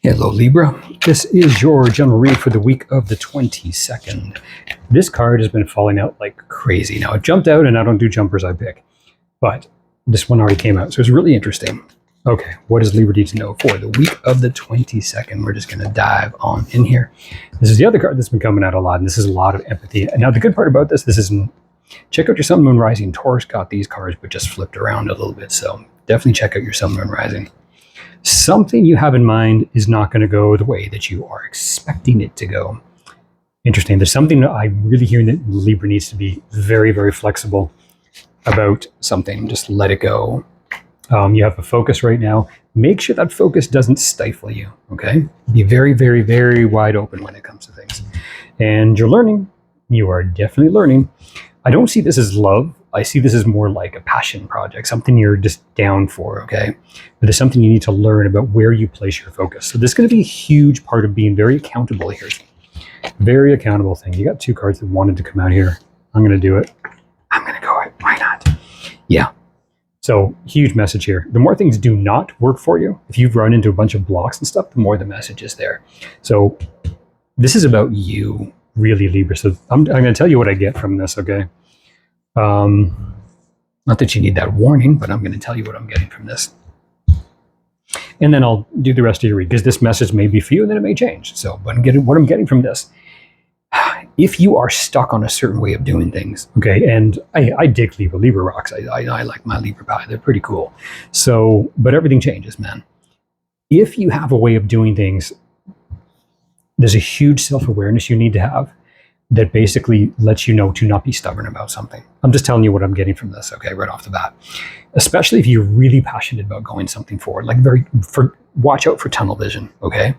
Hello Libra, this is your general read for the week of the 22nd. This card has been falling out like crazy. Now it jumped out and I don't do jumpers, I pick. But this one already came out, so it's really interesting. Okay, what does Libra need to know for the week of the 22nd? We're just gonna dive on in here. This is the other card that's been coming out a lot, and this is a lot of empathy. Now the good part about this isn't, check out your Sun, Moon, Rising. Taurus got these cards, but just flipped around a little bit. So definitely check out your Sun, Moon, Rising. Something you have in mind is not going to go the way that you are expecting it to go. Interesting. There's something that I'm really hearing that Libra needs to be very, very flexible about something. Just let it go. You have a focus right now. Make sure that focus doesn't stifle you, okay? Be very, very, very wide open when it comes to things. And you're learning. You are definitely learning. I don't see this as love. I see this as more like a passion project, something you're just down for, okay? But there's something you need to learn about where you place your focus. So this is going to be a huge part of being very accountable here. Very accountable thing. You got two cards that wanted to come out here. I'm going to do it. I'm going to go it. Why not? Yeah. So huge message here. The more things do not work for you, if you've run into a bunch of blocks and stuff, the more the message is there. So this is about you, really, Libra. So I'm going to tell you what I get from this, okay? Not that you need that warning, but I'm going to tell you what I'm getting from this. And then I'll do the rest of your read, because this message may be for you and then it may change. So what I'm getting from this, if you are stuck on a certain way of doing things, okay, and I dig Libra rocks. I like my Libra pie. They're pretty cool. So, but everything changes, man. If you have a way of doing things, there's a huge self-awareness you need to have that basically lets you know to not be stubborn about something. I'm just telling you what I'm getting from this, okay, right off the bat. Especially if you're really passionate about going something forward, like watch out for tunnel vision, okay?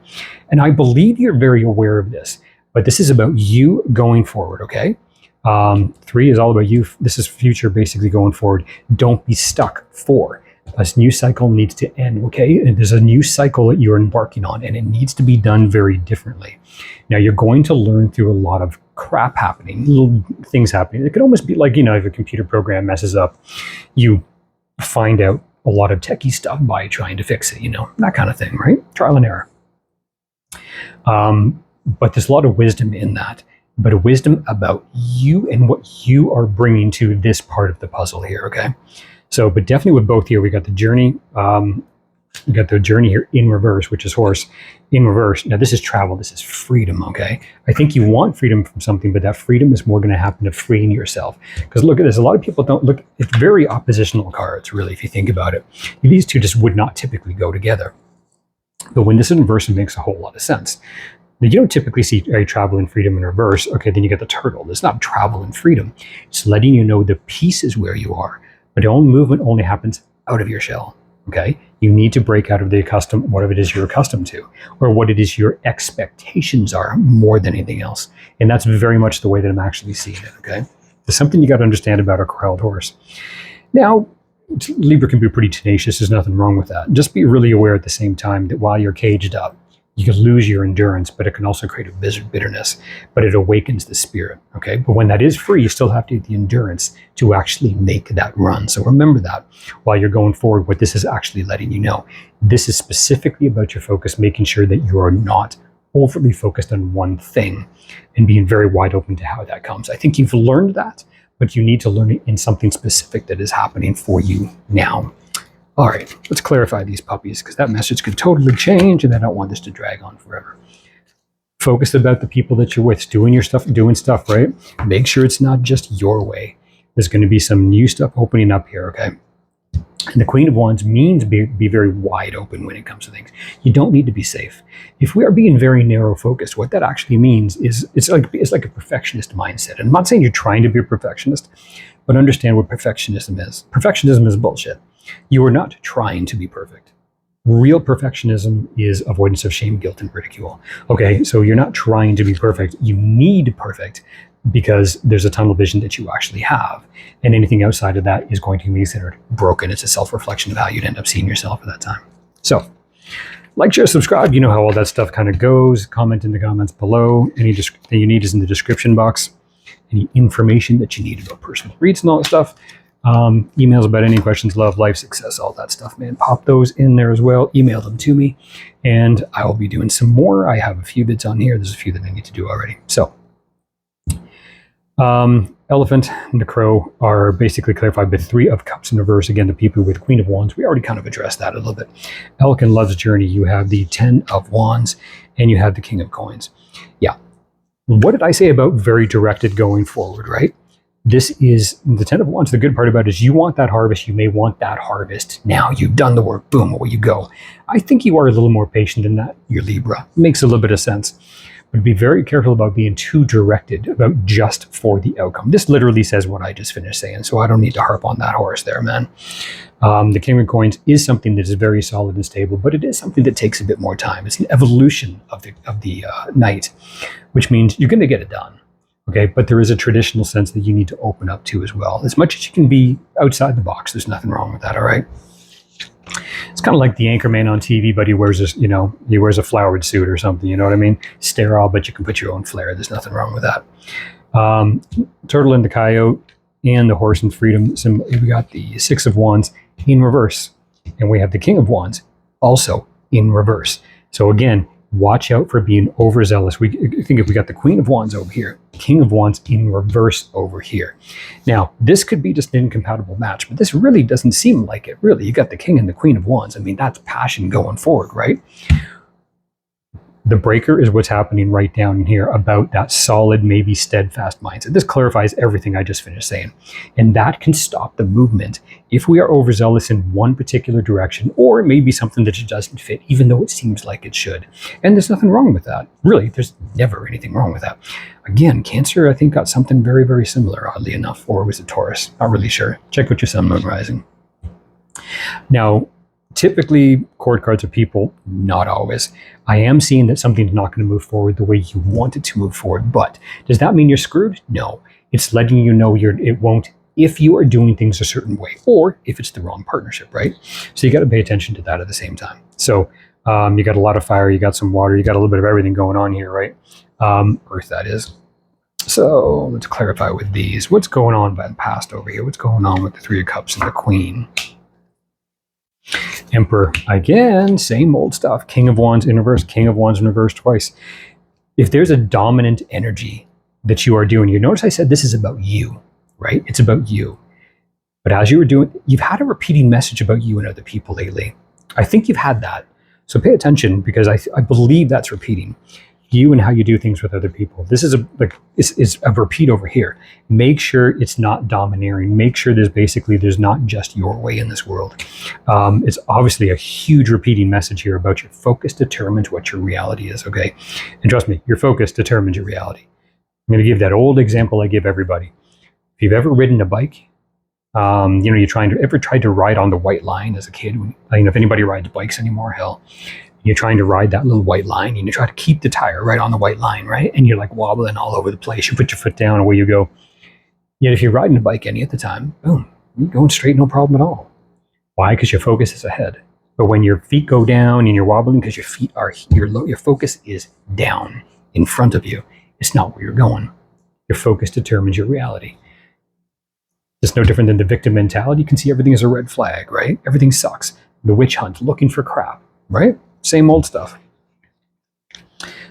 And I believe you're very aware of this, but this is about you going forward, okay? 3 is all about you. This is future, basically going forward. Don't be stuck. 4, a new cycle needs to end, okay? And there's a new cycle that you're embarking on, and it needs to be done very differently. Now, you're going to learn through a lot of crap happening, little things happening. It could almost be like, if a computer program messes up, you find out a lot of techie stuff by trying to fix it, that kind of thing, right? Trial and error. But there's a lot of wisdom in that, but a wisdom about you and what you are bringing to this part of the puzzle here, okay? So, but definitely with both here, we got the journey. We got the journey here in reverse, which is horse in reverse. Now this is travel. This is freedom. Okay. I think you want freedom from something, but that freedom is more going to happen to freeing yourself. Because look at this. A lot of people don't look. It's very oppositional cards, really, if you think about it. These two just would not typically go together. But when this is in reverse, it makes a whole lot of sense. Now, you don't typically see travel and freedom in reverse. Okay. Then you get the turtle. It's not travel and freedom. It's letting you know the peace is where you are, but the only movement only happens out of your shell. Okay, you need to break out of what it is you're accustomed to, or what it is your expectations are more than anything else. And that's very much the way that I'm actually seeing it. Okay, there's something you got to understand about a corralled horse. Now, Libra can be pretty tenacious. There's nothing wrong with that. Just be really aware at the same time that while you're caged up, you can lose your endurance, but it can also create a bitterness, but it awakens the spirit, okay? But when that is free, you still have to have the endurance to actually make that run. So remember that while you're going forward, what this is actually letting you know. This is specifically about your focus, making sure that you are not overly focused on one thing and being very wide open to how that comes. I think you've learned that, but you need to learn it in something specific that is happening for you now. All right, let's clarify these puppies, because that message could totally change, and I don't want this to drag on forever. Focus about the people that you're with, doing stuff, right? Make sure it's not just your way. There's going to be some new stuff opening up here, okay? And the Queen of Wands means be very wide open when it comes to things. You don't need to be safe. If we are being very narrow focused, what that actually means is it's like a perfectionist mindset. And I'm not saying you're trying to be a perfectionist, but understand what perfectionism is. Perfectionism is bullshit. You are not trying to be perfect. Real perfectionism is avoidance of shame, guilt, and ridicule. Okay, so you're not trying to be perfect. You need perfect because there's a tunnel vision that you actually have. And anything outside of that is going to be considered broken. It's a self-reflection of how you'd end up seeing yourself at that time. So, like, share, subscribe. You know how all that stuff kind of goes. Comment in the comments below. Anything you need is in the description box. Any information that you need about personal reads and all that stuff. Emails about any questions, love, life, success, all that stuff, man. Pop those in there as well. Email them to me, and I will be doing some more. I have a few bits on here. There's a few that I need to do already. So, Elephant and the Crow are basically clarified by 3 of Cups in reverse. Again, the people with Queen of Wands, we already kind of addressed that a little bit. Elk and Love's Journey, you have the 10 of Wands, and you have the King of Coins. Yeah. What did I say about very directed going forward, right? This is the 10 of Wands. The good part about it is you want that harvest. You may want that harvest now. You've done the work. Boom, away you go. I think you are a little more patient than that. You're Libra. Makes a little bit of sense. But be very careful about being too directed about just for the outcome. This literally says what I just finished saying, so I don't need to harp on that horse there, man. The King of Coins is something that is very solid and stable, but it is something that takes a bit more time. It's an evolution of the Knight, which means you're going to get it done. Okay, but there is a traditional sense that you need to open up to as well. As much as you can be outside the box, there's nothing wrong with that, all right? It's kind of like the anchorman on TV, but he wears a flowered suit or something, you know what I mean? Sterile, but you can put your own flair. There's nothing wrong with that. Turtle and the Coyote and the Horse and Freedom symbol. We got the 6 of Wands in reverse, and we have the King of Wands also in reverse. So again, watch out for being overzealous. We think if we got the Queen of Wands over here, King of Wands in reverse over here. Now, this could be just an incompatible match, but this really doesn't seem like it, really. You got the King and the Queen of Wands. I mean, that's passion going forward, right? The breaker is what's happening right down here about that solid, maybe steadfast mindset. This clarifies everything I just finished saying. And that can stop the movement if we are overzealous in one particular direction, or it may be something that just doesn't fit, even though it seems like it should. And there's nothing wrong with that. Really, there's never anything wrong with that. Again, Cancer, I think, got something very, very similar, oddly enough. Or was it Taurus? Not really sure. Check with your sun, moon, rising. Now, typically, court cards are people, not always. I am seeing that something's not going to move forward the way you want it to move forward, but does that mean you're screwed? No. It's letting you know it won't if you are doing things a certain way, or if it's the wrong partnership, right? So you got to pay attention to that at the same time. So you got a lot of fire, you got some water, you got a little bit of everything going on here, right? Earth, that is. So let's clarify with these. What's going on by the past over here? What's going on with the 3 of Cups and the Queen? Emperor, again, same old stuff. King of Wands in reverse, King of Wands in reverse twice. If there's a dominant energy that you are doing, you notice I said this is about you, right? It's about you. But as you were doing, you've had a repeating message about you and other people lately. I think you've had that. So pay attention, because I believe that's repeating. You and how you do things with other people. This is a repeat over here. Make sure it's not domineering. Make sure there's not just your way in this world. It's obviously a huge repeating message here about your focus determines what your reality is, okay? And trust me, your focus determines your reality. I'm going to give that old example I give everybody. If you've ever ridden a bike, you ever tried to ride on the white line as a kid? If anybody rides bikes anymore, hell. You're trying to ride that little white line, and you try to keep the tire right on the white line, right? And you're like wobbling all over the place. You put your foot down, away you go. Yet if you're riding a bike any at the time, boom, you're going straight, no problem at all. Why? Because your focus is ahead. But when your feet go down and you're wobbling, because your feet are your focus is down in front of you. It's not where you're going. Your focus determines your reality. It's no different than the victim mentality. You can see everything as a red flag, right? Everything sucks. The witch hunt, looking for crap, right? Same old stuff.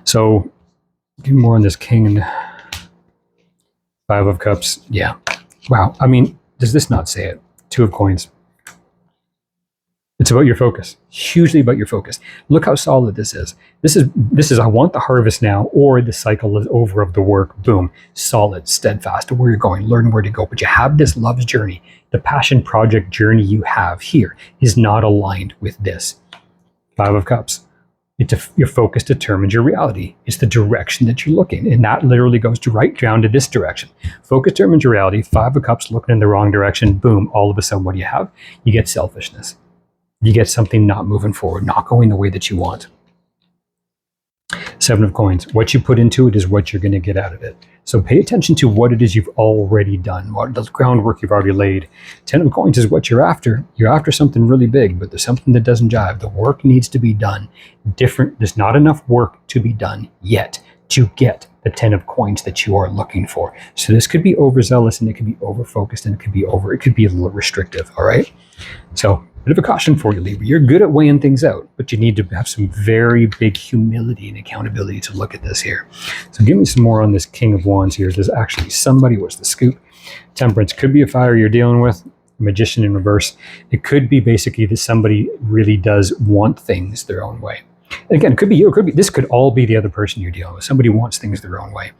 So, give me more on this King and 5 of Cups. Yeah. Wow. I mean, does this not say it? 2 of Coins. It's about your focus. Hugely about your focus. Look how solid this is. This is I want the harvest now, or the cycle is over of the work. Boom. Solid, steadfast to where you're going. Learn where to go. But you have this love's journey. The passion project journey you have here is not aligned with this. 5 of Cups. Your focus determines your reality. It's the direction that you're looking. And that literally goes to right down to this direction. Focus determines your reality. 5 of Cups looking in the wrong direction. Boom. All of a sudden, what do you have? You get selfishness. You get something not moving forward, not going the way that you want. 7 of Coins. What you put into it is what you're going to get out of it. So pay attention to what it is you've already done, what the groundwork you've already laid. 10 of Coins is what you're after. You're after something really big, but there's something that doesn't jive. The work needs to be done. There's not enough work to be done yet to get the 10 of coins that you are looking for. So this could be overzealous, and it could be over-focused, and it could be a little restrictive, all right? So bit of a caution for you, Libra. You're good at weighing things out, but you need to have some very big humility and accountability to look at this here. So give me some more on this King of Wands here. There's actually somebody, what's the scoop? Temperance could be a fire you're dealing with. Magician in reverse. It could be basically that somebody really does want things their own way. And again, it could be you, this could all be the other person you're dealing with. Somebody wants things their own way.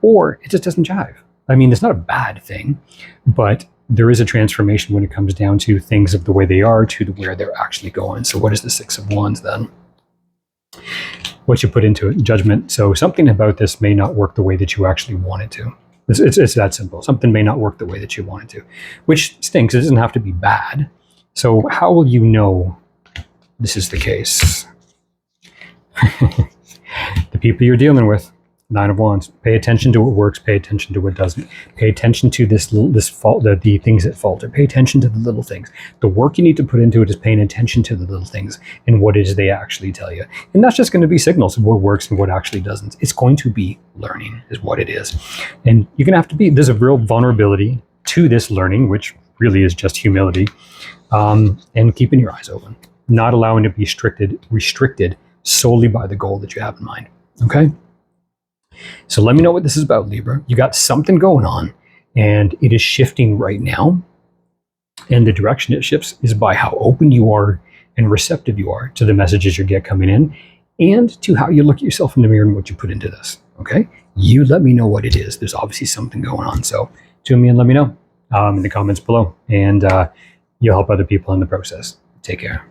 Or it just doesn't jive. I mean, it's not a bad thing, but there is a transformation when it comes down to things of the way they are to where they're actually going. So what is the Six of Wands then? What you put into it, judgment. So something about this may not work the way that you actually want it to. It's that simple. Something may not work the way that you want it to, which stinks. It doesn't have to be bad. So how will you know this is the case? The people you're dealing with, Nine of Wands. Pay attention to what works. Pay attention to what doesn't. Pay attention to this fault, the things that falter. Pay attention to the little things. The work you need to put into it is paying attention to the little things and what it is they actually tell you. And that's just going to be signals of what works and what actually doesn't. It's going to be learning is what it is. And you're going to have to there's a real vulnerability to this learning, which really is just humility, and keeping your eyes open, not allowing it to be restricted solely by the goal that you have in mind. Okay? So let me know what this is about, Libra. You got something going on, and it is shifting right now. And the direction it shifts is by how open you are and receptive you are to the messages you get coming in, and to how you look at yourself in the mirror and what you put into this. Okay? You let me know what it is. There's obviously something going on. So tune me and let me know in the comments below, and you'll help other people in the process. Take care.